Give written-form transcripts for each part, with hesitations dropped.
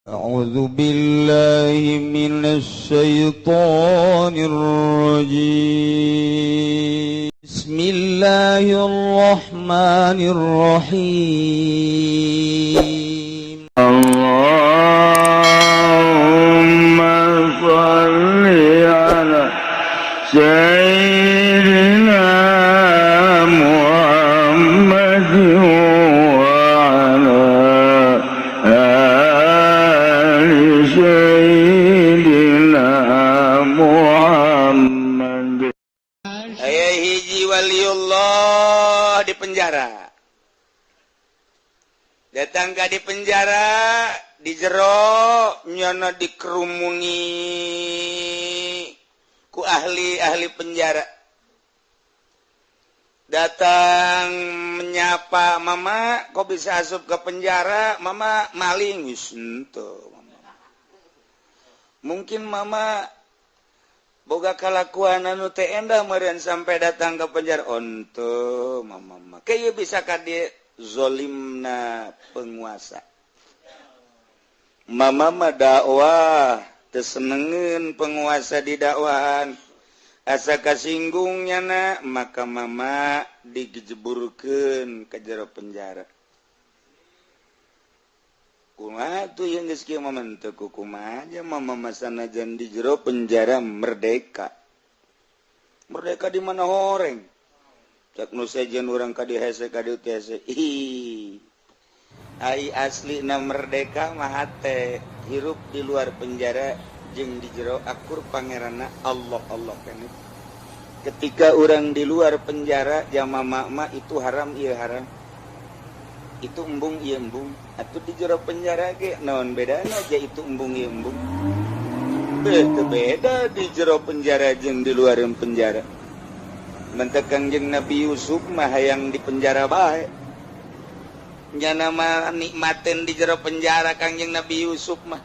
أعوذ بالله من الشيطان الرجيم بسم الله الرحمن الرحيم اللهم صل على سيدنا محمد وعلى آل سيدنا Muhammad. Aya hiji waliullah di penjara. Datang ka di penjara, di jero nyono dikerumuni ku ahli penjara. Datang menyapa, "Mama, kok bisa asup ke penjara? Mama maling." Wis henteu, Mama. Mungkin Mama boga kalakuan anu teu endah meureun sampai datang ke penjara. Henteu, Mama. Kayak bisa ka dieu zolimna penguasa. Mama mah dakwah teu senengeun penguasa di dakwahan. Asa kasinggung nyana, maka Mama dijeburkeun ka jero penjara. Kumaha tuh yang geus kieu Mama teu kumaha aja Mama masanajan di jero penjara merdeka. Merdeka di mana horeng? Cak nu sejen urang ka dieu hese ka dieu hese. Ih. Ai aslina merdeka mah teh hirup di luar penjara jeung di jero akur pangeranna Allah kan. Ketika orang di luar penjara jama mama itu haram ieu haram. Itu embung ieu embung. Atuh di jero penjara ge naon bedana aja itu embung ieu embung. Beda di jero penjara jeung di luar penjara. Mentek Kangjeng Nabi Yusuf mah hayang di penjara bae. Nyana mah nikmatin di jero penjara Kangjeng Nabi Yusuf mah.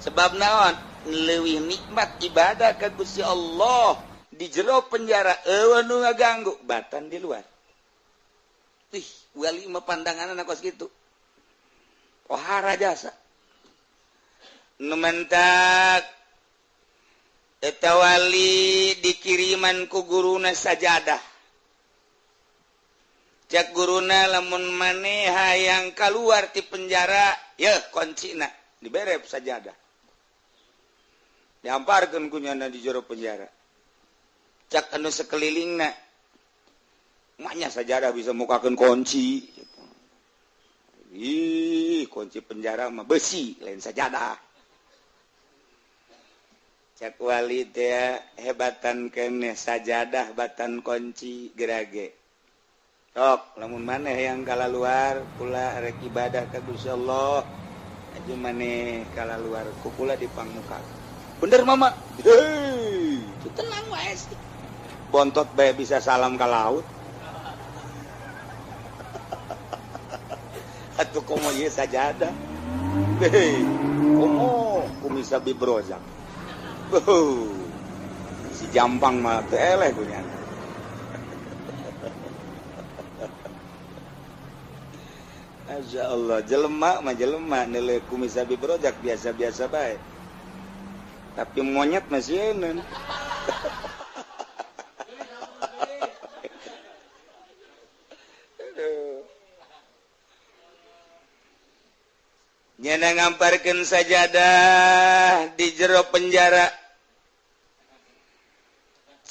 Sebab naon? Leuwih nikmat ibadah ka Gusti Allah di jero penjara eueuh nu ngaganggu batan di luar. Ih, wali mah pandanganna kos kitu. Pohara jasa. Nu mentak eta wali dikiriman ku guruna sajadah. Cak guruna lamun maneh hayang kaluar ti penjara, yeuh kuncina diberep sajadah. Dihamparkeun ku nyana di jero penjara. Cak anu sakelilingna maknya sajadah bisa mukakeun kunci. Ih, kunci penjara mah besi lain sajadah. Cak wali teh hebatan keneh sajadah batan kunci gerage. Tok, lamun maneh yang kalaluar kula rek ibadah ka Gusti Allah, aju maneh kalaluar ku kula dipangmuka. Bener Mama. Hei, tenang wae sih. Bontot bae bisa salam ka laut. Atuh komo ieu sajadah. Hei, komo kumisa bibrozak. Si Jampang mah teu eleh kunya. Masya Allah, jelema mah jelema nilai kumisa bibrozak biasa-biasa bae. Tapi monyet masih enak. Nyana ngamparkeun sajadah di jero penjara.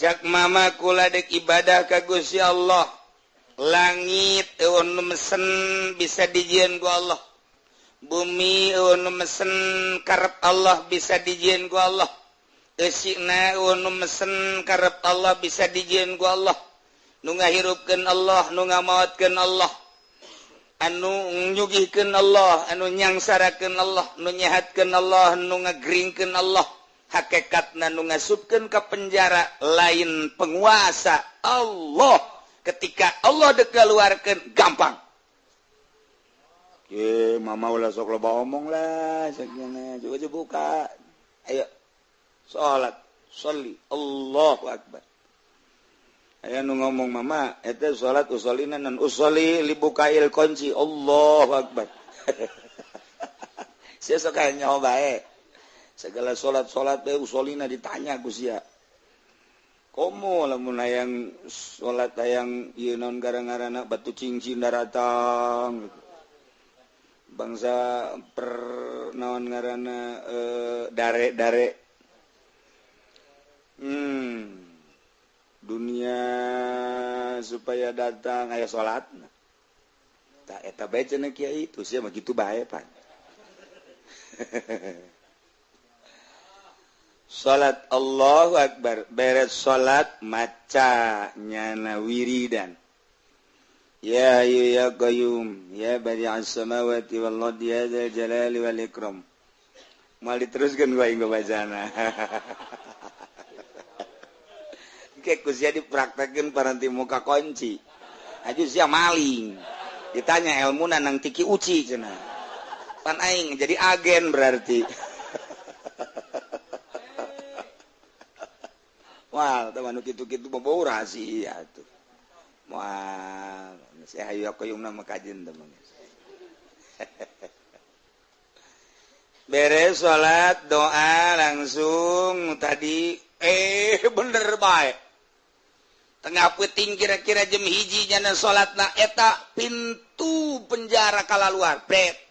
Cak Mama kula dek ibadah ka Gusti Allah. Langit eueuh nu mesen bisa dijieun ku Allah. Bumi eueuh nu mesen karep Allah bisa dijieun ku Allah. Eusina eueuh nu mesen karep Allah bisa dijieun ku Allah. Nu ngahirupkeun Allah, nu ngamaotkeun Allah. Anu nyugihkeun Allah, anu nyangsarakeun Allah, nu nyehatkeun Allah, nu ngagringkeun Allah. Hakikatna nu ngasupkeun ka penjara lain penguasa Allah. Ketika Allah dek keluarkeun gampang. Ye, Mama ulah sok loba omong lah, sakjana coba buka. Ayo. Salat, sholli, Allahu Akbar. Aya nu ngomong Mama, eta salat usolina nan usoli libukail kunci, Allahu Akbar. segala salat-salat usolina ditanya Gusia komo lamun hayang salat hayang ieu naon garang-garana batu cincin daratang bangsa per naon ngaranna dare dunia supaya datang aya salatna tak eta bae cenah kiai itu sia mah kitu bae pan salat Allahu Akbar beres salat maca nyana wiridan ya hayyu ya qayyum ya badi'as samawati wal ardi ya dzal jalali wal ikram mal diteruskeun ku aing bacana ke kusia dipraktekeun paranti muka kunci aju sia maling ditanya ilmuna nang tiki uci cenah pan aing jadi agen berarti wal teman nu kitu-kitu bobo rahasia tuh wal saya hayu koyong nama kajen teman beres salat doa langsung tadi bener baik tengah puting kira-kira jam hiji jana salatna eta pintu penjara kalaluar pret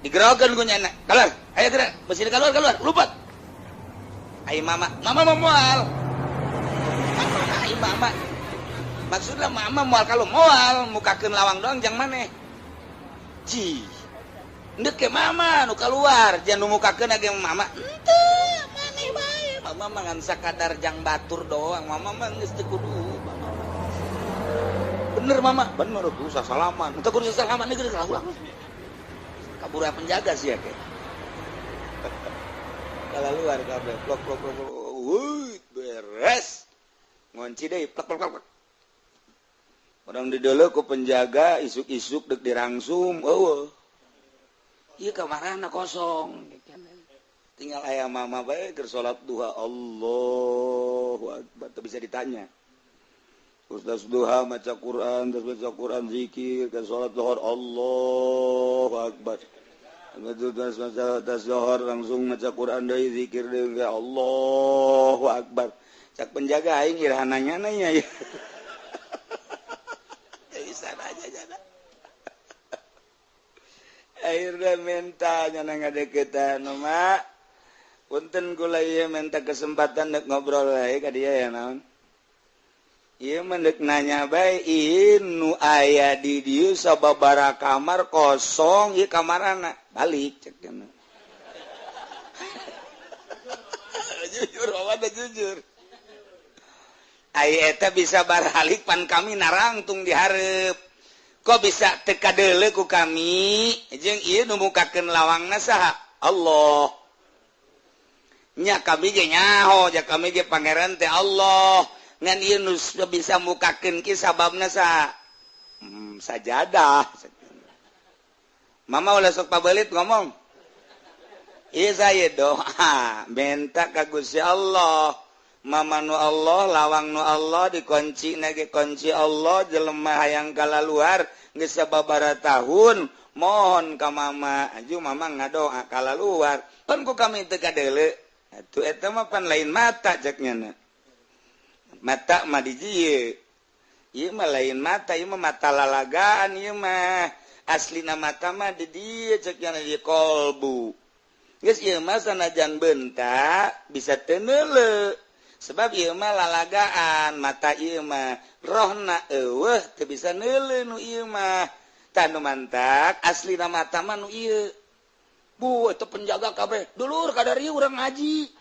digerokeun ku nyana keluar ayo gerak besi keluar lupat ayo mama moal ayo mama maksudnya mama moal kalau moal mukakeun lawang doang jang maneh ci ndek ke mama nu keluar jangan nu mukakeun age mama henteu maneh bae mama mah ngan sakadar jang batur doang mama mah geus teu kudu bener mama bener tuh salaman teu kudu salaman geus ulang kabura penjaga sih ya ke kalau luar kabeh plok wuih beres ngunci deui plok orang di dulu ku penjaga isuk-isuk dek dirangsum eueuh ieu kamarana kosong tinggal aya mama bae keur salat duha Allahu Akbar teu bisa ditanya Ustaz duha maca Quran terus baca Quran zikir ke salat zuhur Allahu Akbar tas zuhur langsung maca Quran deui zikir deui Allahu Akbar cak penjaga aing irahananya ya bisa aja jana akhirnya minta nyana ngadeukeutan mak punten kula ieu minta kesempatan nek ngobrol wae ka dieu ya naon ieu mendek nanya bae nu aya di dieu sababaraha kamar kosong ieu kamarana balik cek cenah jujur awalnya jujur aya eta bisa baralik pan kami narangtung di hareup kok bisa teka deuleu ku kami jeung ieu nu mukakeun lawangna saha Allah nya kami ge nyaho ja kami ge pangeran teh Allah ngan ieu nu bisa mukakeun ki sababna saha sajadah mama ulah sok pabelit ngomong ieu saya doa minta ka Gusti Allah mama nu Allah lawang nu Allah dikunci nage kunci Allah jelema hayang kalaluar geus sababaraha tahun mohon ka mama aju mama ngadoa kalaluar pan ku kami teu kadeuleu atuh eta mah pan lain mata ceknya mata mah di dieu ieu mah lain mata ieu mah mata lalagaan ieu mah aslina mata mah di dieu ceknya di kolbu geus ieu mah sanajan beunta bisa teu neuleu sebab ieu mah lalagaan mata ieu mah rohna eueuh teu bisa neuleu nu ieu mah tanu mantak aslina mata mah nu ieu bu eta penjaga kabeh dulur kadari urang ngaji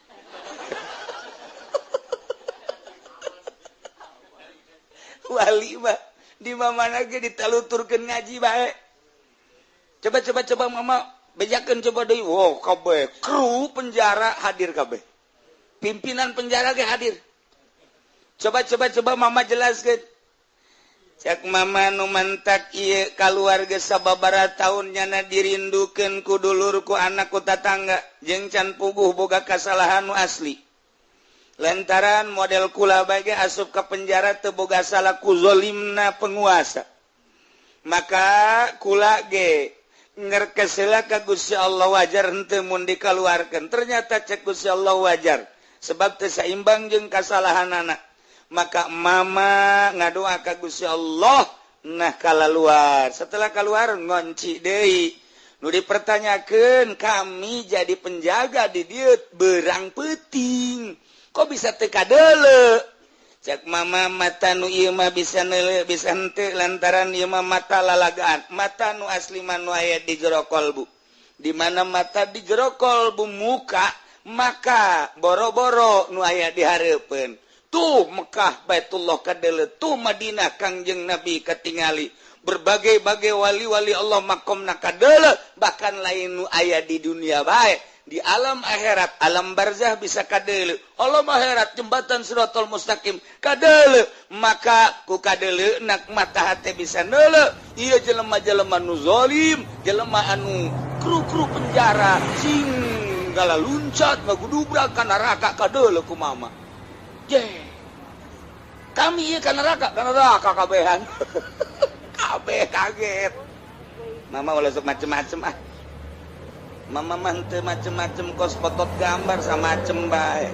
wali mah di mamana ge ditaluturkeun ngaji bae coba mama bejakeun coba deui wow kabeh kru penjara hadir kabeh pimpinan penjara ge hadir coba mama jelaskeun cak mama nu mantak ieu kaluarga sababaraha taun nyana dirindukeun ku dulur ku anak ku tatangga jeung can puguh boga kasalahan nu asli lantaran model kula bae asup ka penjara teu boga salah ku zalimna penguasa maka kula ge ngerkesela ka Gusti Allah wajar henteu mun dikaluarkeun ternyata cek Gusti Allah wajar sebab teu saimbang jeung kasalahanana maka mama ngadoa ka Gusti Allah nah kalaluar setelah keluar ngonci deui nu dipertanyakeun kami jadi penjaga di dieu berang peuting kok bisa teu kadeuleu cek mama mata nu ieu mah bisa neuleu bisa henteu lantaran ieu mah mata lalagaan mata nu asli mah nu aya di jero kolbu di mana mata di jero kolbu muka maka boro-boro nu aya di hareupeun tuh Mekah Baitullah kadeuleu tuh Madinah Kangjeng Nabi katingali berbagai-bagai wali-wali Allah makomna kadeuleu bahkan lain nu aya di dunia bae di alam akhirat alam barzah bisa kadeuleu alam akhirat jembatan Siratal Mustaqim kadeuleu maka ku kadeuleu nak mata hate bisa neuleu ieu jelema-jelema nu zalim jelema anu kru-kru penjara sing gala luncat ngagudubrak ka neraka kadeuleu ku mama je kami ieu ka neraka kabehan kabeh kaget mama ulah sok macem-macem mama mah teu macem-macem kos fotot gambar sama macem bae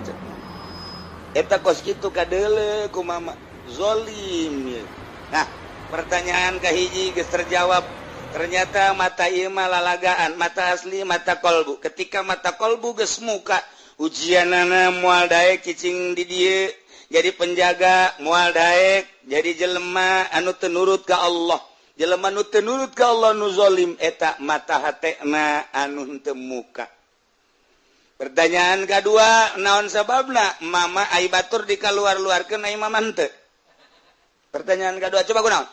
eta kos kitu kadeuleu ku mama zalim ya. Nah pertanyaan kahiji geus terjawab ternyata mata ieu mah lalagaan mata asli mata kolbu ketika mata kolbu geus muka ujianana moal daek cicing di dieu jadi penjaga moal daek jadi jelema anu teu nurut ka Allah jelema nu teu nurut ka Allah nu zalim eta mata hatena anu henteu muka pertanyaan kadua naon sababna mama ai batur dikaluar-luarkeun ai mama henteu pertanyaan kadua coba kunaon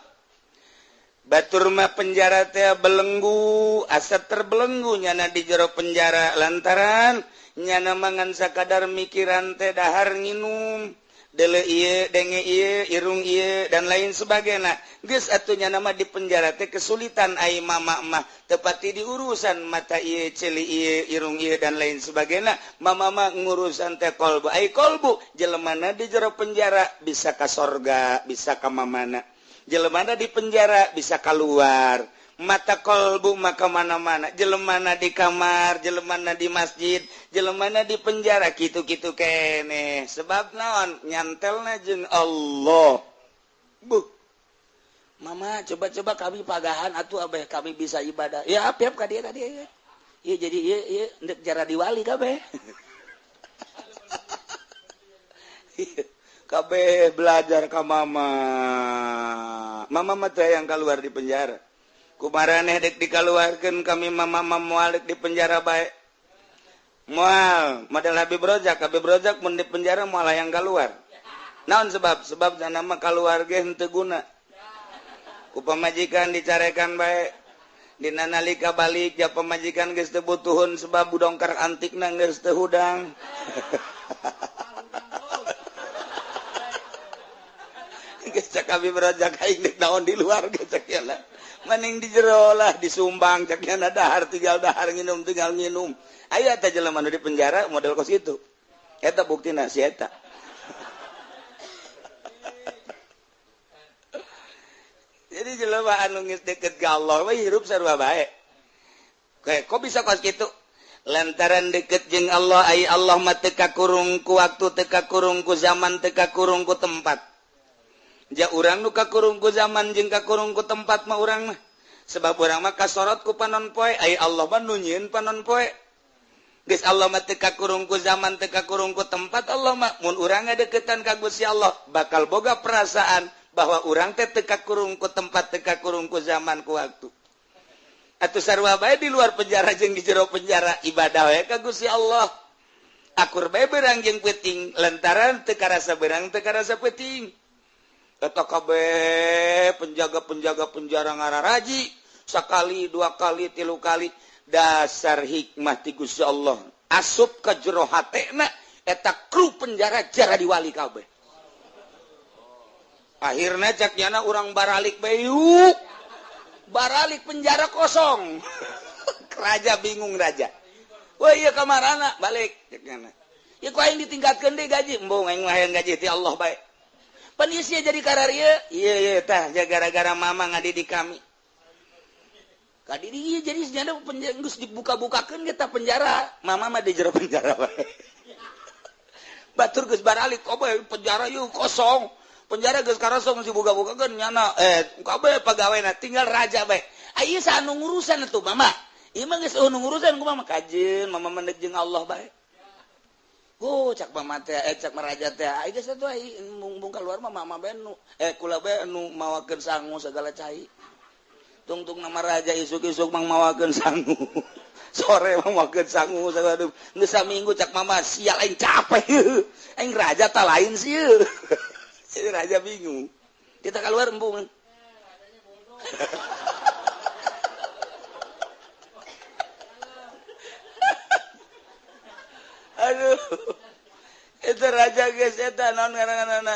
batur mah penjara teh belenggu asa terbelenggu nyana di jero penjara lantaran nyana mangan sakadar mikiran teh dahar nginum dele ieu denge ieu irung ieu dan lain sebagainya geus atuh nyana mah di penjara teh kesulitan ai mama mah tepati di urusan mata ieu celi ieu irung ieu dan lain sebagainya mama mah ngurusan teh kolbu ai kolbu jelemana di jero penjara bisa ka sorga bisa ka mamana jelemana di penjara bisa keluar mata kolbu maka mana-mana jelemana di kamar jelemana di masjid jelemana di penjara gitu-gitu kene sebab naon nyantelna jeung Allah bu mama coba-coba kami pagahan atuh abeh kami bisa ibadah ya apiap ka dieu ieu jadi ieu ndek jara diwali kabeh kabeh belajar ka mama mah teh yang keluar di penjara kumaraneh dek dikaluarkeun kami mama moal dek di penjara bae moal model Habib Rojak mun di penjara moal yang keluar naon sebab jana mah kaluar ge henteu guna ku pamajikan dicarekan bae dina nalika balik ja pamajikan geus teu butuhun sebab budongkar antikna geus teu hudang geus cak Habib Rojak aing dek naon di luar geus cak ya maning di jero lah disumbang cak nya dahar tinggal dahar nginum tinggal nginum aya teh jelema nu di penjara model kos kitu eta buktina si eta jadi jelema anu geus deket ka Allah we hirup sarua bae kok bisa kos kitu lantaran deket jeung Allah ai Allah mah teu kakurung ku waktu teu kakurung ku zaman teu kakurung ku tempat ja urang nu kakurung ku zaman jeung kakurung ku tempat mah urang mah sebab urang mah kasorot ku panon poe ai Allah mah nu nyieun panon poe geus Allah mah teu kakurung ku zaman teu kakurung ku tempat Allah mah mun urang ngadeukeutan ka Gusti Allah bakal boga perasaan bahwa urang teh teu kakurung ku tempat teu kakurung ku zaman ku waktu atuh sarua bae di luar penjara jeung di jero penjara ibadah we ka Gusti Allah akur bae beurang jeung peuting lantaran teu karasa beurang teu karasa peuting eta kabeh penjaga-penjaga penjara ngararaji sakali dua kali tilu kali dasar hikmah ti Gusti Allah asup ka jero hatena eta kru penjara jara diwali kabeh akhirna cak nyana urang baralik bayu baralik penjara kosong raja bingung raja wah iya kamarana balik cak nyana ya ku aing ditingkatkeun deui gaji embung aing hayang gaji ti Allah bae pan ieu sia jadi kararieu ieu tah gara-gara mama ngadidik kami jadi senyada penjenggus dibuka-bukakan kita penjara mama mah di jero penjara batur geus baralik penjara yuk kosong penjara geus karosong dibuka-bukakeun nyana kabeh pagaweuna tinggal raja bae aya sanu ngurusan atuh mama ieu mah geus ngurusan ku mama kajeun mama mendeg jeung Allah bae cak mama teh cak maraja teh aya geus atuh mung keluar mah mama bae nu kula bae nu mawakeun sangu segala cai tungtung nama raja isuk-isuk mang mawakeun sangu sore mang mawakeun sangu sagala geus saminggu cak mama sial aing capek aing raja tah lain sieun si raja bingung kita keluar embung aduh itu raja geus eta naon ngaranna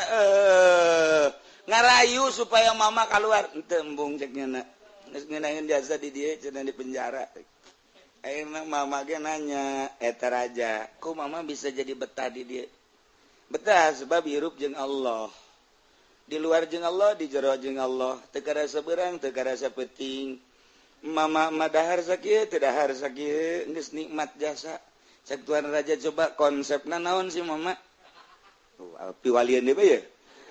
ngarayu supaya mama keluar henteu embung cek nyana geus ngeunaheun jasa di dieu cenah di penjara ayeuna mama ge nanya eta raja ku mama bisa jadi betah di dieu betah sebab hirup jeung Allah di luar jeung Allah di jero jeung Allah teu karasa beurang teu karasa penting mama madahar sakieu teu dahar sakieu geus nikmat jasa cek tuan raja coba konsepna naon sih mama piwalian deui ya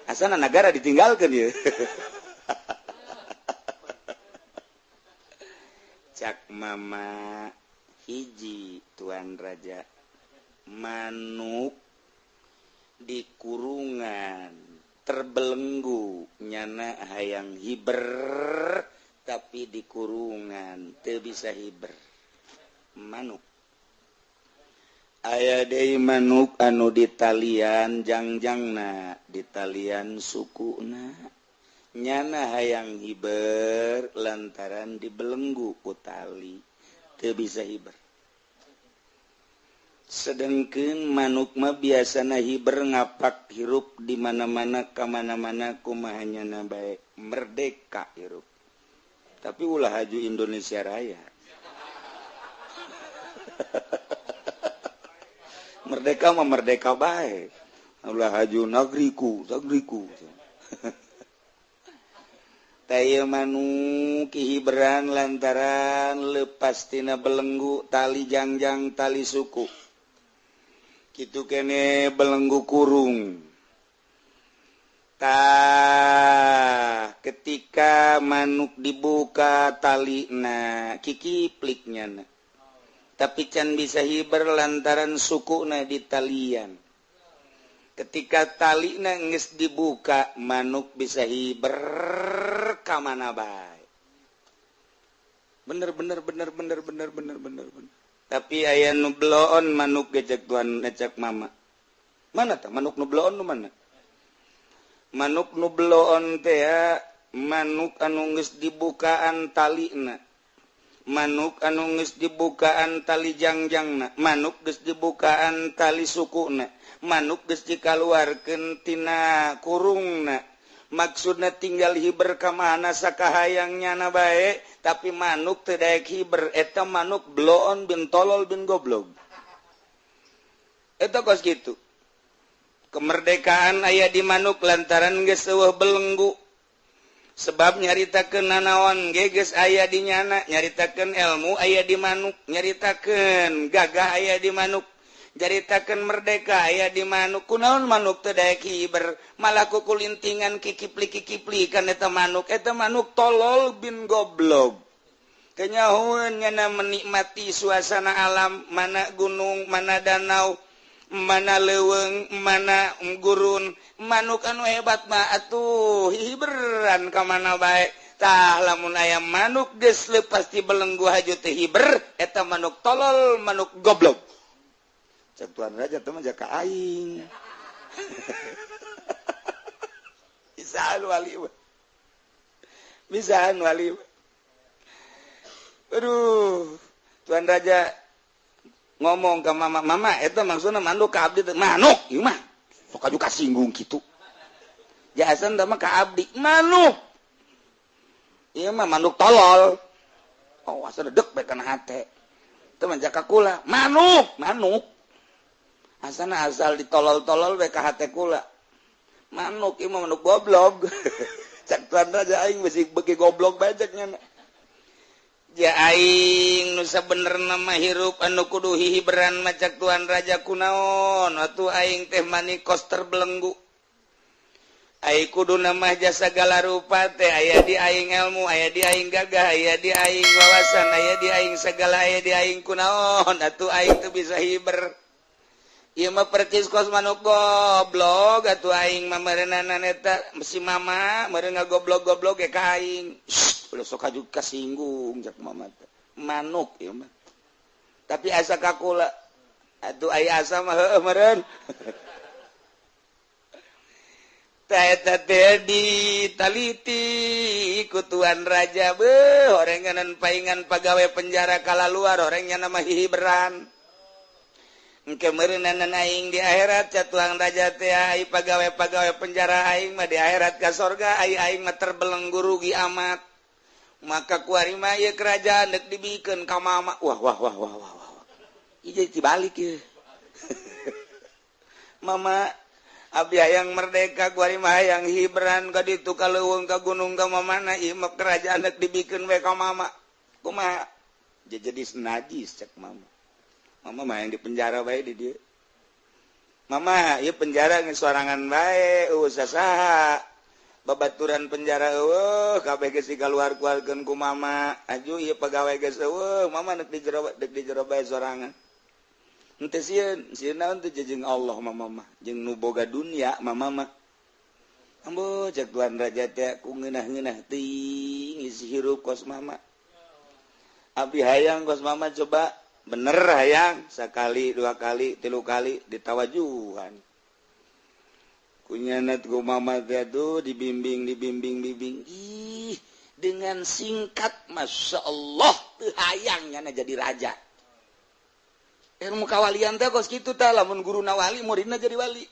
asana negara ditinggalkeun ya cak mama hiji tuan raja manuk di kurungan terbelenggu nyana hayang hiber tapi di kurungan teu bisa hiber manuk aya deui manuk anu di talian jangjangna di talian sukuna nyana hayang hiber lantaran dibelenggu ku tali teu bisa hiber sedengkeun manuk mah biasana hiber ngapak hirup di mana-mana ka mana-mana kumaha nyana bae merdeka hirup tapi ulah haju Indonesia Raya merdeka mah merdeka bae ulah haju negeriku taya manuk hiberan lantaran lepas tina belenggu tali jangjang tali suku kitu kene belenggu kurung ketika manuk dibuka talina kikipliknya tapi can bisa hiber lantaran sukuna di talian ketika talina geus dibuka manuk bisa hiber ka mana bae bener tapi aya nu bloon manuk gejek tuan ngecek mama mana tah manuk nu bloon nu mana manuk nu bloon teh manuk anu geus dibukaan talina manuk anu geus dibukaan tali jangjangna manuk geus dibukaan tali sukuna manuk geus dikaluarkeun tina kurungna maksudna tinggal hiber ka mana sakahayang nyana bae tapi manuk teu daek hiber eta manuk bloon bin tolol bin goblok eta kos kitu kemerdekaan aya di manuk lantaran geus eueuh belenggu sebab nyaritakeun nanaon ge geus aya di nyana nyaritakeun ilmu aya di manuk nyaritakeun gagah aya di manuk jaritakeun merdeka aya di manuk kunaon manuk teu daek hiber malah kukulintingan kikipli kan eta manuk tolol bin goblok kenyahoeun nyana menikmati suasana alam mana gunung mana danau mana leuweung mana gurun manuk anu hebat mah atuh hiberan ka mana bae tah lamun aya manuk geus leupas ti belenggu haju teh hiber eta manuk tolol manuk goblok cek tuan raja teman jaka aing bisaan wali aduh tuan raja ngomong ke mama eta maksudna manuk ka abdi manuk ieu mah sok aju kasinggung kitu jasan teh mah ka abdi manuk ieu mah manuk tolol oh asa dedek bae kana hate teman jaka kula manuk asana asal ditolol-tolol we ka hate kula manuk ieu mah manuk goblok cak tuan raja aing beuki goblok bae cek nyana Jaing nusa bener nama hirup anu kudu hihiberan macak Tuan Raja kunaon atuh aing teh mani koster belenggu ai kudu nama jasa segala rupa teh aya di aing ilmu aya di aing gagah aya di aing wawasan aya di aing segala aya di aing kunaon atuh aing teh bisa hiber ieu mah percis kos manuk goblok atuh aing mah meureunana eta si mama meureun ngagoblok-goblok ge ka aing udah sok aju kasinggung jak mama manuk ya mah tapi asa kakula atuh aya asa mah heueuh meureun tah eta teh ditaliti ku Tuan Raja beuh horenganan paingan pagawe penjara kalaluar horengnya nama hihiberan engke meureunana aing di akhirat ca Tuan Raja teh ai pagawe-pagawe penjara aing mah di akhirat ka sorga aing mah terbelenggu rugi amat maka kuari mah ieu kerajaan dek dibikeun ka mama wah ieu dibalik ieu mama abdi hayang merdeka kuari mah hayang hiberan ka ditu ka leuweung ka gunung ka mamana ieu mah kerajaan dek dibikeun we ka mama kumaha jadi najis cek mama mah yang di penjara bae di dieu mama ieu penjara geus sorangan bae usah saha babaturan penjara eueuh kabeh geus dikaluar-keluarkeun ku mama aju ieu pagawe geus eueuh mama dek di jero bae sorangan henteu sieun naon teh jeung Allah mama mah jeung nu boga dunya mama mah ambo cek Tuan Raja teh ku ngeunah-ngeunah teuing isi hirup kos mama abdi hayang kos mama coba bener hayang sakali dua kali tilu kali ditawajuhan kunyana ku mama teh tuh dibimbing ih dengan singkat masya Allah teu hayang nyana jadi raja ilmu kawalian teh kos kitu tah lamun guruna wali muridna jadi wali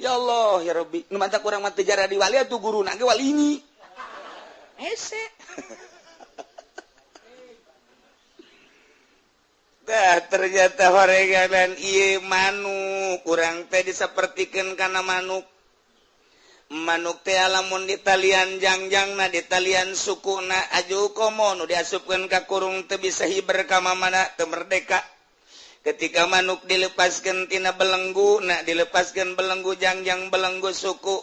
ya Allah ya Rabbi nu mantap urang mah teu jara di wali atuh guruna ge wali ini hese ternyata horenganan ieu manuk kurang teh disapertikeun kana manuk teh lamun di talian jangjangna di talian sukuna aju komo nu diasupkeun ka kurung teu bisa hiber ka mamana teu merdeka ketika manuk dilepaskeun tina belenggu dilepaskeun belenggu jangjang belenggu suku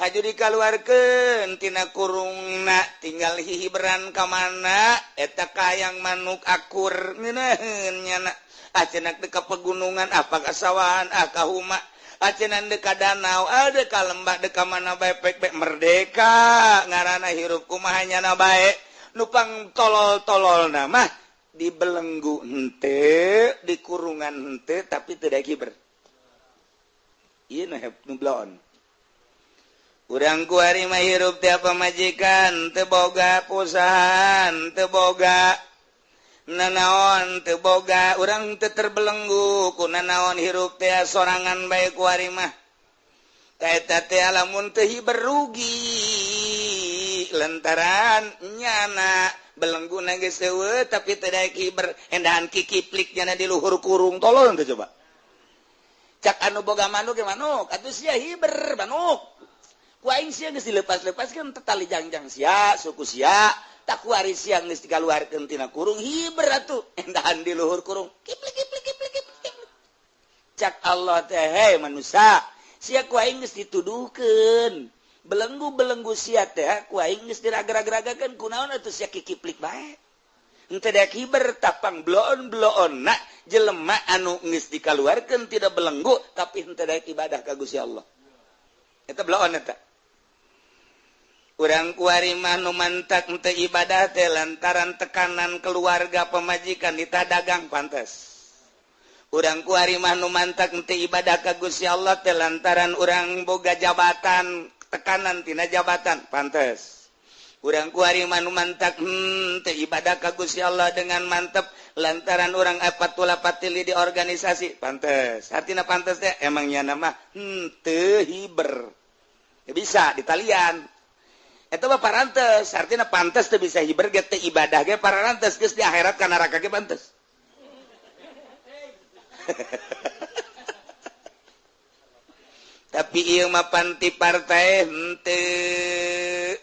aju dikaluarkeun tina kurungna tinggal hihiberan ka mana eta kayang manuk akur ngeunaheun nyana acenak deka pegunungan apa kasawahan ka huma acenan deka danau ada ka lembah deka mana bae pek merdeka ngaranna hirup kumaha nyana bae nupang tolol-tololna mah di belenggu henteu di kurungan henteu tapi teu daek hiber ieu nu bloon urang kuari mah hirup teh apa majikan teu boga pusahan teu boga nanaon teu boga urang teu terbelenggu ku nanaon hirup teh sorangan bae kuari mah ka eta teh lamun teu hiber rugi lantaran nyana belengguna geus eueuh tapi teu daek hiber endahan kikiplik nyana di luhur kurung tolol teu coba cak anu boga manuk ge manuk atuh sia hiber manuk ku aing sia geus dilepas-lepaskeun teh tali jangjang sia suku sia tak kuari sia geus dikaluarkeun tina kurung hiber atuh endahan di luhur kurung kiplik cak Allah teh hei manusia sia ku aing geus dituduhkeun belenggu sia teh ku aing geus diraga-ragakeun kunaon atuh sia kikiplik bae henteu daek hiber tapang bloon-bloonna jelema anu geus dikaluarkeun tidak belenggu tapi henteu daek ibadah ka Gusti Allah eta bloon eta urang kuari mah nu mantak henteu ibadah teh lantaran tekanan keluarga pemajikan ditah dagang pantes urang kuari mah nu mantak henteu ibadah ka Gusti Allah teh lantaran urang boga jabatan tekanan tina jabatan pantes urang kuari mah nu mantak teu ibadah ka Gusti Allah dengan mantep lantaran urang apatula patili di organisasi pantes artina pantes teh emang nyana mah teu hiber bisa di talian eta mah parantes artina pantes teu bisa hiber ge teu ibadah ge parantes geus di akhirat ka neraka ge pantes tapi ieu mah panti partai henteu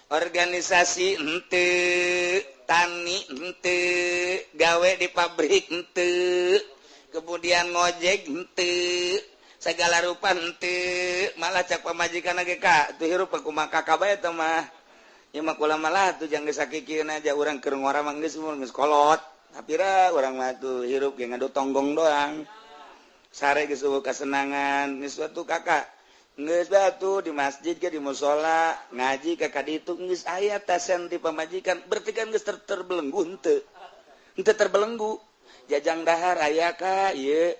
organisasi henteu tani ente gawe di pabrik ente kemudian ngojek ente segala rupa ente malah cak pamajikan lagi kak tuh hirup aku maka kabae teh mah ya mah kula malah tuh jangan sakikeun aja urang keur ngora mah geus kolot apira urang mah tuh hirup ge ngadu tonggong doang sare geus kasenangan geus atuh kakak geus batu di masjid ke di mushola ngaji ka kaditu geus aya tasen di pamajikan berarti kan geus terbelenggu henteu terbelenggu jajang dahar aya ka ieu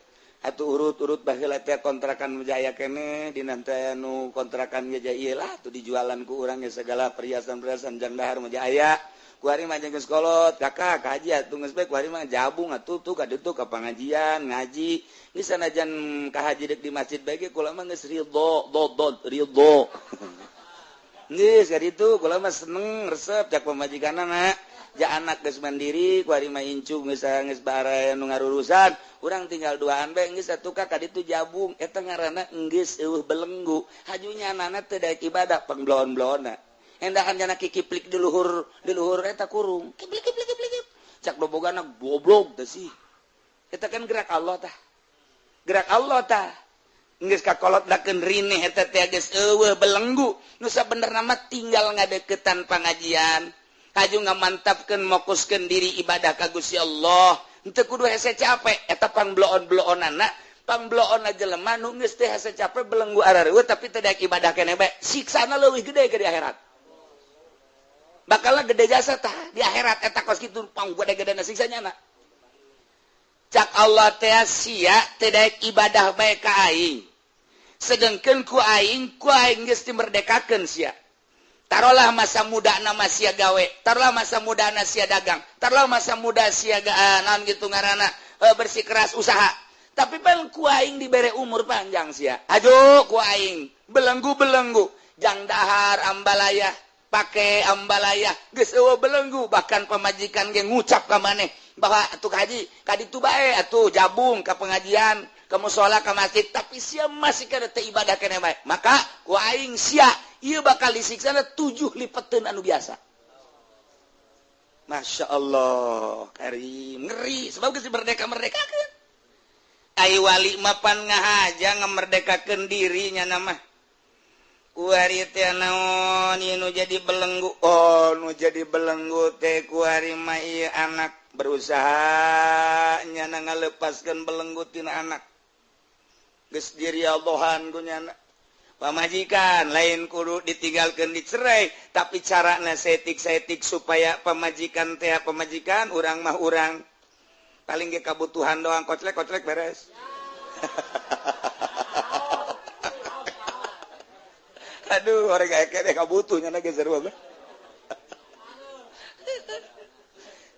atuh urut-urut baheula teh kontrakan Jaya keneh dina teh anu kontrakan Jaya ieu lah tuh dijualan ku urang ge segala perhiasan-perhiasan jang dahar mah aya ku ari mah geus kolot kakak kaji atuh geus bae ku ari mah jabung atuh tuh ka ditu ka pangajian ngaji geus sanajan ka haji dek di masjid bae ge kula mah geus ridho geus ka ditu kula mah seneng resep cak pamajikanna ja anak geus mandiri ku ari mah incu geus bare nu ngarurusan urang tinggal duaan bae geus atuh ka ditu jabung eta ngaranna geus eueuh belenggu hajunya anana teh daek ibadah pangblon-blonna endahan jana kikiplik di luhur eta kurung kiplik cak dobogana goblok teh sih eta kan gerak Allah tah geus kakolot dakeun rineh eta teh geus eueuh belenggu nu sabenerna mah tinggal ngadeukeutan pangajian kaju ngamantapkeun mokuskeun diri ibadah ka Gusti Allah henteu kudu hese capek eta pangbloon-bloonana pangbloonna jelema nu geus teh hese capek belenggu arareueuh tapi teu daek ibadah keneh bae siksana leuwih gede ke di akhirat bakalna gede jasa tah di akhirat eta kos kitu panggede-gedena siksanya cak Allah teh sia teu daek ibadah bae ka aing sedengkeun ku aing geus dimerdekakeun sia taruhlah masa muda nama sia gawe taruhlah masa muda na sia dagang taruhlah masa muda sia naon gitu ngaranna bersikeras usaha tapi pan ku aing dibere umur panjang sia ajo ku aing belenggu jang dahar ambalaya pake ambalaya geus eueuh belenggu bahkan pamajikan ge ngucap ka maneh bahwa atuh haji ka ditu bae atuh jabung ka pengajian ka mushola ka masjid tapi sia masih kada teu ibadah keneh bae maka ku aing sia ieu bakal disiksana 7 lipeteun anu biasa Masya Allah karim ngeri sebab geus merdeka-merdekakeun ai wali mah pan ngahaja ngamerdekakeun dirinya nama kuari teh naon ieu nu jadi belenggu nu jadi belenggu teh kuari mah ieu anak berusaha nyana ngalepaskeun belenggu tina anak geus dirialdohan ku nyana pamajikan lain kudu ditinggalkeun dicerai tapi carana setik supaya pamajikan urang mah urang paling ge kabutuhan doang koclek beres aduh orang kayak kene kabutuhnya na geus sarua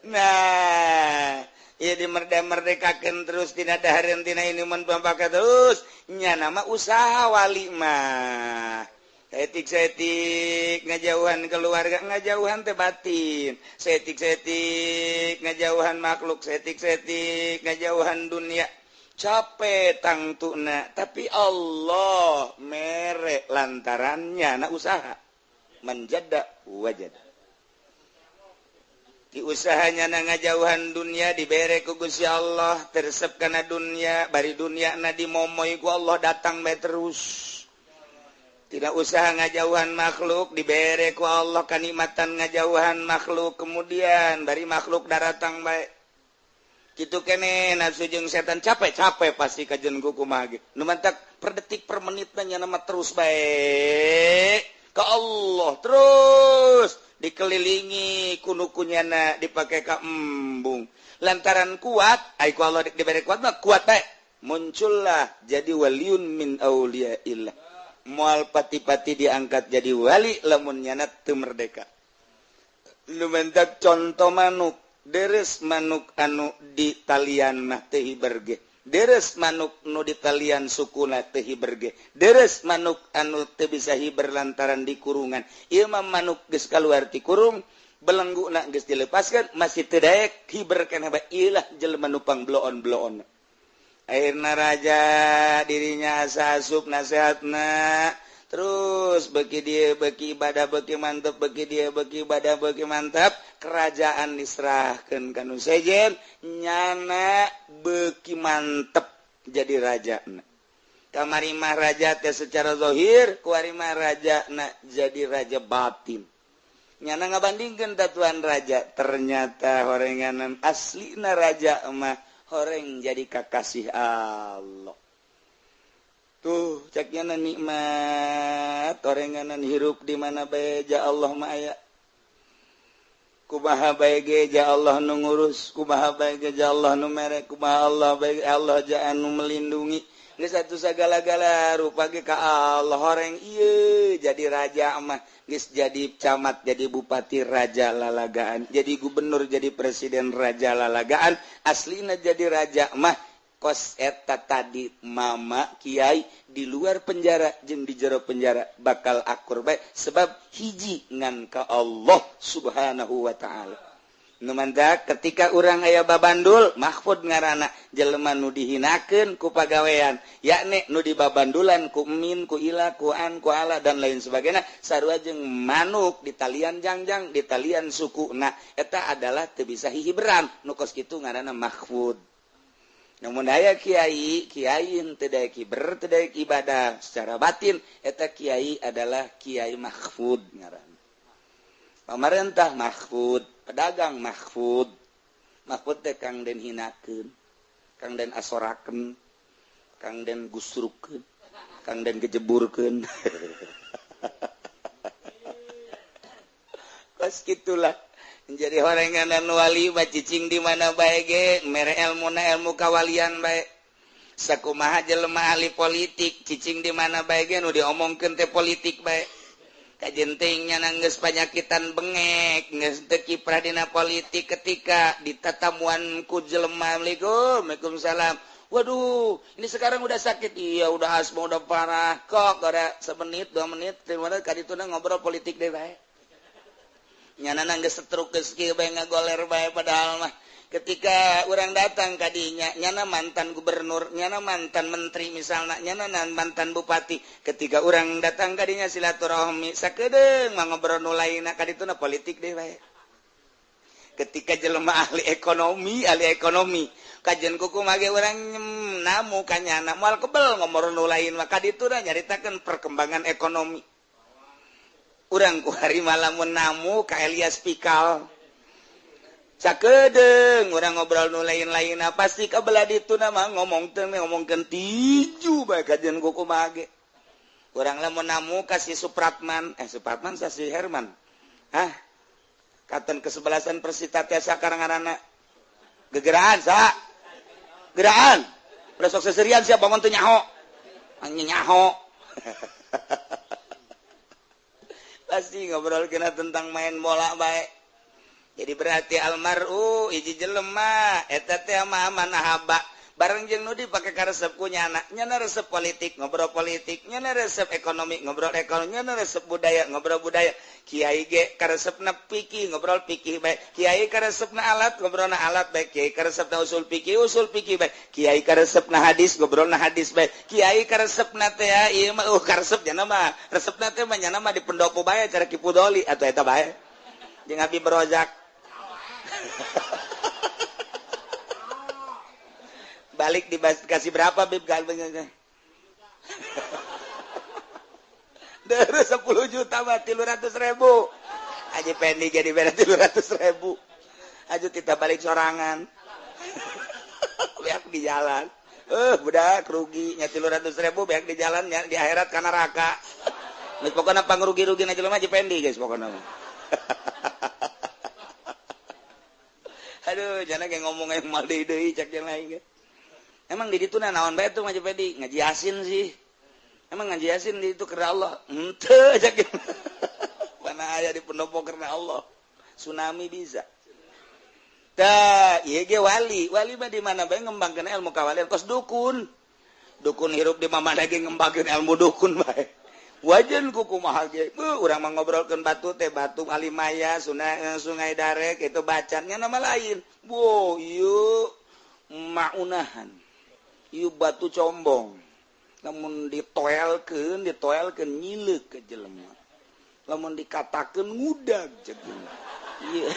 nah ieu dimerdekakeun terus tina dahareun tina ini mun pampaka terus nya nama usaha wali mah setik ngajauhan keluarga ngajauhan teh batin setik ngajauhan makhluk setik ngajauhan dunia capek tangtuna tapi Allah mere lantarannya na usaha menjada wajada di usahanya na ngajauhan dunia dibere ku Gusti Allah tersep kana dunia bari dunia na dimomoy ku Allah datang bae terus tidak usaha ngajauhan makhluk dibere ku Allah kanikmatan ngajauhan makhluk kemudian bari makhluk datang bae kitu keneh nafsu jeung setan capek pasti kajen ku kumaha ge nu mantak per detik per menit nya nama terus bae ka Allah terus dikelilingi kunyana dipake ka embung lantaran kuat ai ku Allah dibere kuat mah kuat bae muncullah jadi waliun min auliyaillah moal pati-pati diangkat jadi wali lamun nyana teu merdeka lumentak contoh manuk deres manuk anu di talian mah teu hiberge deres manuk nu di talian sukuna teu hiberge deres manuk anu teu bisa hiber lantaran di kurungan ieu mah manuk geus kaluar ti kurung belengguna geus dilepaskeun masih teu daek hiber keneh bae ieulah jelema nu pangbloon-bloon akhirna raja dirinya asa asup nasehatna terus bagi dia bagi ibadah bagi mantap bagi dia bagi ibadah bagi mantap kerajaan diserahkan kanu sejen nyana beki mantep jadi raja kamarimah raja teh secara zahir kuarimah raja nak jadi raja batin nyana ngabandingkeun tatuan raja ternyata horenganan aslina raja mah horeng jadi kakasih Allah tuh caknya nikmat orenganan hirup di mana bae ja Allah mah aya kumaha bae ge ja Allah nu ngurus kumaha bae ge ja Allah nu mere kumaha Allah bae Allah ja anu melindungi geus atuh sagala-gala rupa ge ka Allah horeng ieu jadi raja mah geus jadi camat jadi bupati raja lalagaan jadi gubernur jadi presiden raja lalagaan aslina jadi raja mah kos eta tadi mama kiai di luar penjara jeung di jero penjara bakal akur bae sebab hiji ngan ka Allah subhanahu wa ta'ala nu mantap ketika urang aya babandul mahfud ngaranna jelema nu dihinakeun ku pagawean yakni nu dibabandulan ku min ku ila ku an ku ala dan lain sebagainya sarua jeung manuk di talian jangjang di talian sukuna eta adalah teu bisa hihiberan nu kos kitu ngaranna mahfud. Namun aya kiai teu daya kiber teu daya ibadah secara batin eta kiai adalah kiai mahfud ngaran. Pamarentah mahfud, pedagang mahfud. Mahfud teh kang den hinakeun, kang den asorakeun, kang den gusrukeun, kang den gejeburkeun. Kos kitulah. Jadi horenganan wali cicing di mana bae ge mere elmuna ilmu kawalian bae sakumaha jelema ahli politik cicing di mana bae ge nu diomongkeun teh politik bae kajen teh nya geus panyakitan bengek geus teu kiprah dina politik ketika ditatamuan ku jelema Waalaikumsalam waduh ini sekarang udah sakit iya udah asma udah parah kok ada semenit 2 menit terus kadituna ngobrol politik deh bae nyana geus setruk geus kieu bae ngagoler bae padahal mah ketika urang datang ka dinya nyana mantan gubernur nyana mantan menteri misalna nyana mantan bupati ketika urang datang ka dinya silaturahmi sakedeung mah ngobrol nu lainna ka dituna politik deui bae ketika jelema ahli ekonomi kajian kuku mage urang namu ka nyana moal kebel ngobrol nu lain mah ka dituna nyaritakeun perkembangan ekonomi urang ku hari malam namu ka Elias Pikal sakedeung urang ngobrol nu lain-lain pasti kabelah ditu mah ngomongkeun tiju bae kajian kuku mage urang lamun namu ka si Supratman sa si Herman katen kesebelasan Persita tiasa karanganana gegeraan sa geraan udah sok seserian siap bangun teu nyaho nyaho pasti ngobrol kena tentang main bola baik jadi berarti almar'u hiji jelema eta teh mah manahaba bareng jeung nu dipake ka resep ku nyana resep politik ngobrol politik nyana resep ekonomi ngobrol ekonomi nyana resep budaya ngobrol budaya kiai ge ka resepna fikih ngobrol fikih bae kiai ka resepna alat ngobrolna alat bae kiai ka resepna usul fikih bae kiai ka resepna hadis ngobrolna hadis bae kiai ka resepna teh ieu mah ka resep nyana mah resepna teh mah nyana mah di pendopo bae cara Kipu Doli atuh eta bae jeung Habib Rozak balik dikasih berapa Bib galbengnya dari 10 juta mah 300.000 aja pending jadi beres 300.000 aja kita balik sorangan beak di jalan budak ruginya 300.000 beak di jalan di akhirat kana neraka pokoknya pangrugi-rugi na jelema aja pending guys pokoknya aduh jangan kayak ngomong yang mal deui cak yang lain guys. Emang di situ naon bae tuh ngaji pedi ngaji yasin sih. Emang ngaji yasin di itu karena Allah. Henteu aja gitu. Mana aya di pendopo karena Allah. Tsunami bisa. Tah, ieu ge wali. Wali mah di mana bae ngembangkeun ilmu kawalian kos dukun. Dukun hirup di mana ge ngembangkeun ilmu dukun bae. Wajan ku kumaha ge. Urang mah ngobrolkeun batu teh batu Alimaya, Sungai Darek itu bacannya nama lain. Ieu maunahan. Ieu batu combong namun ditoelkeun nyileuk ke jelema lamun dikatakeun ngudag cek ieu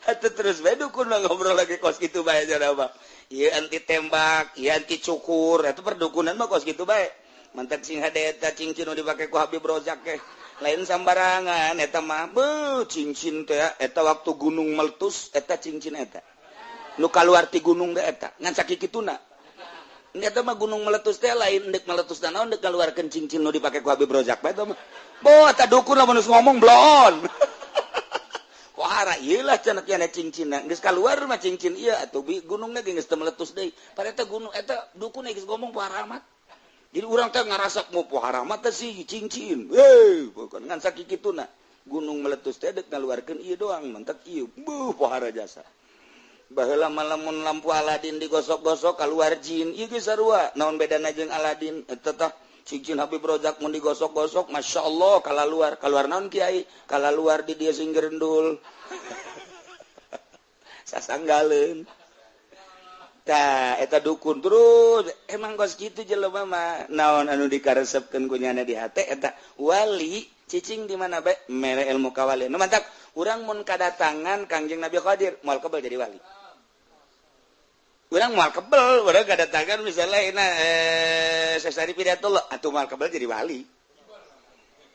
atuh terus bae dukun ngobrol lagi kos kitu bae cenah mah ieu anti tembak ieu anti cukur eta perdukunan mah kos kitu bae mantak sing hade eta cincin nu dipake ku Habib Rozak teh lain sambarangan eta mah beuh cincin teh eta waktu gunung meletus eta cincin eta nu kaluar ti gunung teh eta ngan sakikituna eta mah gunung meletus teh lain deuk meletus dan naon deuk kaluarkeun cincin nu dipake ku Habib Rozak bae eta mah boh eta dukun lamun ngomong bloon wahara ieu lah cenah kieu cincinna geus kaluar mah cincin ieu atuh gunungna geus teu meletus deui pareta gunung eta dukun geus ngomong poharamat jadi urang teh ngarasak mau poharamat teh si cincin bukan ngan sakikituna gunung meletus teh deuk ngaluarkeun ieu doang mentek ieu beuh pohara jasa baheula lamun lampu Aladin digosok-gosok kaluar jin ieu ge sarua naon bedana jeung Aladin eta tah cincin Habib Rozak mun digosok-gosok masyaallah kaluar naon kiai kaluar di dieu sing gerendul sasanggaleun tah eta dukun terus emang kos kitu jelema mah naon anu dikaresepkeun ku nyana di hate eta wali cicing di mana bae mere ilmu kawalian nu mantap urang mun kadatangan Kangjeng Nabi Qadir moal kebal jadi wali urang moal kebal urang kadatangan misalnya sesari Pidatullah atuh moal kebal jadi wali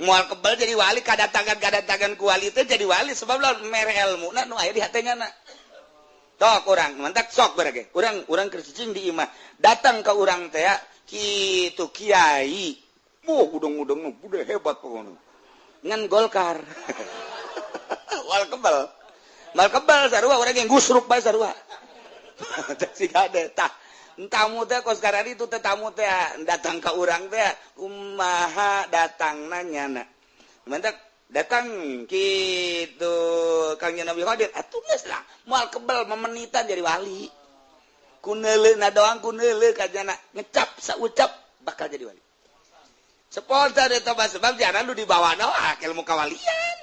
moal kebal jadi wali kadatangan ku wali teh jadi wali sebab lawan mere ilmuna nu aya di hatenya na tok urang mantap sok barage urang keur cicing di imah datang ka urang teh kitu kiai udang-udang udah hebat pokoknya ngan Golkar wal kebal sarua urang yang gusruk bae sarua si kade tah tamu teh kos karari itu teh tamu teh datang ka urang teh kumaha datangna nyana mantap datang gitu Kangjeng Nabi Qadir atuh geus lah moal kebal memenitan jadi wali kuneuleuna doang kuneuleu kajana ngecap saucap bakal jadi wali sepolta eta sebab jaran lu dibawa doa ilmu kawalian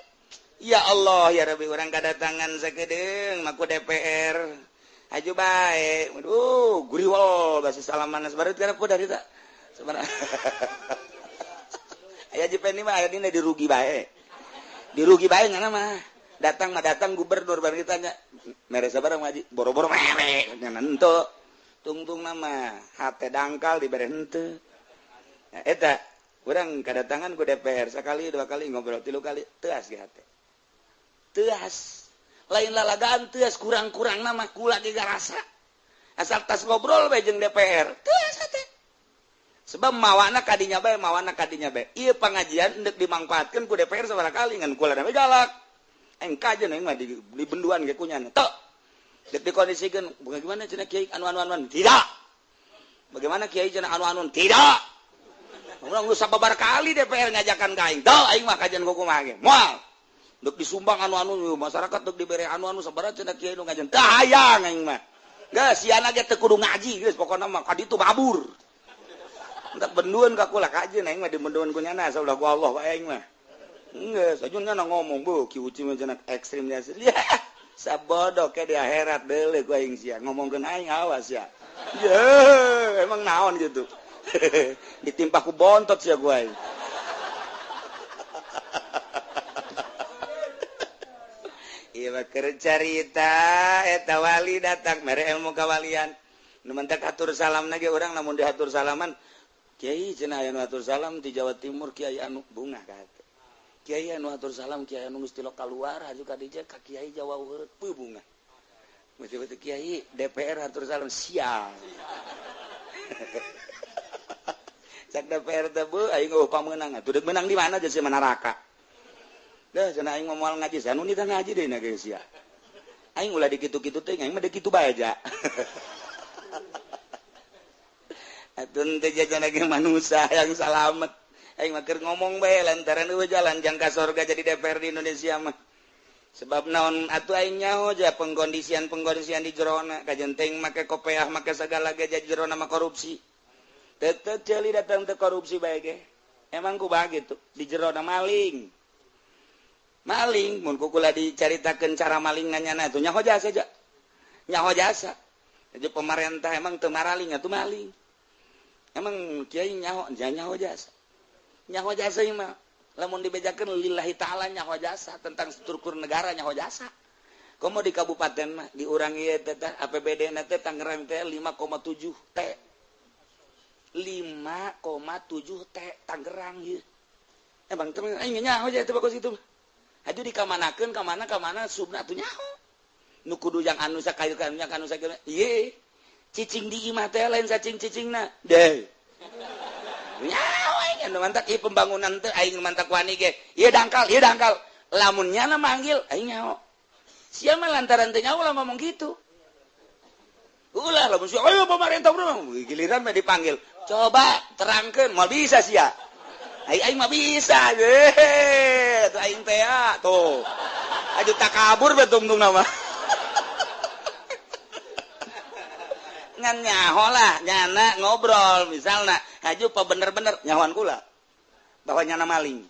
ya Allah ya Rabbi urang kadatangan sakedeung maku DPR aju bae aduh guriwol basa salaman sabareut kana ku dari ta sabarang aya jepeni mah aya dina dirugi bae ngana mah datang gubernur baru ditanya mere sabarang ngaji boro-boro mere nyana henteu tungtung nama hate dangkal dibere henteu nah, eta urang kadatangan ku DPR sakali dua kali ngobrol 3 kali teuas ge hate teuas lain lalagaan teuas kurang-kurang nama kula ge garasa asal tas ngobrol bae jeung DPR teuas hate sebab mawana kadinya bae ieu pangajian hendak dimangpaatkeun ku DPR sabaraha kali ngan kula na galak engkajeun mah di benduan ge kunyana tok dek dikondisikeun bagaimana cenah kiai anu-anuan tidak bagaimana kiai cenah anu-anuan tidak urang lu sababar kali DPR ngajakan ka aing teu aing mah kajian kumaha ge moal dek disumbang anu-anu masyarakat dek dibere anu-anu sabaraha cenah kiai nu ngajian teu hayang aing mah geus siana ge teu kudu ngaji geus pokona mah ka ditu babur entak benduan ka kula kajeun aing mah dibenduan ku nyana saeulah ku Allah wae aing mah geus ajun nyana ngomong beuh ki uci mah cenah ekstrim nya ya sabodo ke di akhirat deuleu ku aing sia ngomongkeun aing awas ya ye emang naon gitu ditimpa ku bontot sia ku aing ieu mah keur carita eta wali datang mere ilmu kawalian nu mentek atur salamna ge urang lamun diatur salaman Kiai cenah aya nu atur salam di Jawa Timur Kiai anu bunga ka hate. Kiai anu atur salam Kiai anu geus tilok kaluar haju ka dieu ka Kiai Jawa Heureut bunga. Betul-betul Kiai DPR atur salam sial. Cak DPR teh beuh aing eueuh pamenang atuh deuk menang di mana jeung si Manaraka. Dah cenah aing moal ngaji sanu nita ngaji deui na geus sia. Aing ulah dikitu-kitu teh aing mah deuk kitu bae aja. Atun teh jajan lagi manusia yang salamet. Aing mah keur ngomong bae lantaran eueuh jalan jang ka sorga jadi DPR di Indonesia mah. Sebab naon atuh aing nyaho aja pengkondisian di jerona kajen teuing make kopeah make sagala ge jadi jerona mah korupsi. Tetep ceuli datang teh korupsi bae ge. Emang kumaha gitu di jerona maling. Maling mun kukula dicaritakeun cara maling nanyana atuh nyaho jasa aja. Nyaho jasa. aja pemerintah emang teu maraling atuh maling emang kiai nyaho jasa mah lamun dibejakeun lillahi taala nyaho jasa tentang struktur negara nyaho jasa komo di kabupaten mah di urang ieu teh APBD na teh Tangerang teh 5,7 T 5,7 T Tangerang ieu emang teh aing nyaho aja teh bagus itu aju dikamanakeun ka mana subna atuh nyaho nu kudu yang anu sakayu kan yang anu sakieu ieu cicing di imah teh lain cacing-cicingna deh nyaho aing anu mantak ieu pembangunan teh aing mantak wani ge ieu dangkal lamun nyana manggil aing nyaho sia mah lantaran teh nyaho lah ngomong gitu ulah lamun sia ayo pemerintah bro giliran mah dipanggil coba terangkeun moal bisa sia aing mah bisa ge tuh aing teh tuh aju takabur betung-tung nama ngan nyaho lah nyana ngobrol misalnya haju apa bener-bener nyahoan kula bahwa nyana maling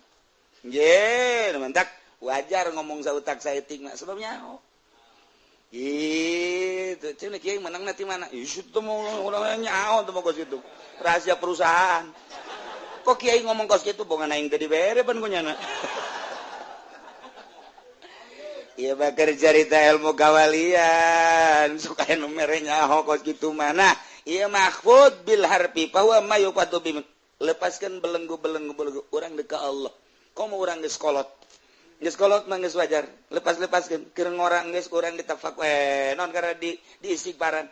ye mantak wajar ngomong sautak saeutik mah sebab nyaho gitu cenah kieu menang nanti mana isu teh mau urang nyaho teh kos itu rahasia perusahaan kok kiai ngomong kos gitu bongan aing teh dibere pan ku nyana iya bakar cerita ilmu kawalian suka anu mere nyaho kos kitu mana iya mahfud bil harfi fa huwa ma yufadu bi lepaskan belenggu urang deuk ka Allah komo urang geus kolot mah geus wajar lepaskeun keur ngorang geus urang ditafak non karena di istighfaran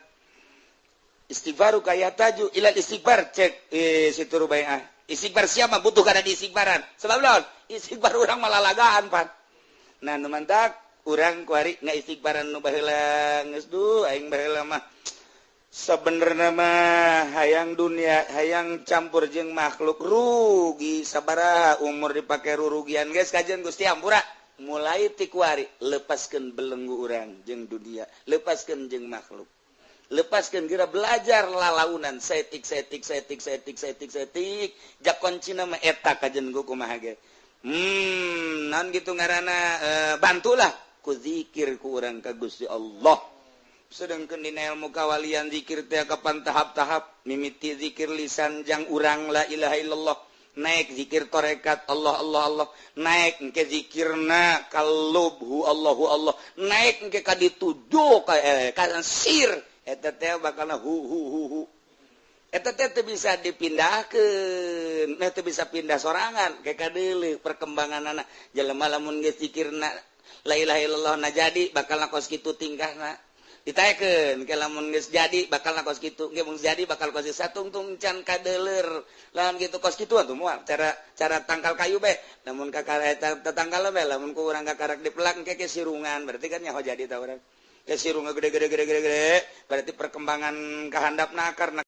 istighfaru kayataju ilal istighfar cek situ rubaiah istighfar siapa butuh kana di istighfaran sebab naon istighfar urang malalagaan pan nah nu mantak urang kuari ngaistighfaran nu baheula geus duh aing baheula mah sabenerna mah hayang dunia hayang campur jeung makhluk rugi sabaraha umur dipake rurugian geus kajian Gusti Ampura mulai ti kuari lepaskeun belenggu urang jeung dunia lepaskeun jeung makhluk lepaskeun geura belajar lalaunan setik jak kuncina mah eta kajian ku kumaha ge naon gitu ngaranna bantulah ku zikir ku urang ka Gusti Allah sedangkeun dina ilmu kawalian zikir teh kapan tahap-tahap mimiti zikir lisan jang urang la ilaha illallah naik zikir tarekat Allah naik engke zikirna kalubhu Allah naik engke ka dituju ka sir eta teh bakalna hu eta teh teu bisa dipindahkeun teu bisa pindah sorangan kayak kadeuleu perkembanganna jelema lamun geus zikirna la ilaha illallah na jadi bakal kos kitu tingkahna ditaekeun ke lamun geus jadi bakal kos kitu ge mun jadi bakal kos satungtung can kadeuler lamun kitu kos kitu atuh moal cara tangkal kayu be lamun kakara eta tetanggal be lamun ku urang kakarak dipelak engke ke sirungan berarti kan nyaho jadi ta urang ke sirungan gede berarti perkembangan kahandapna karena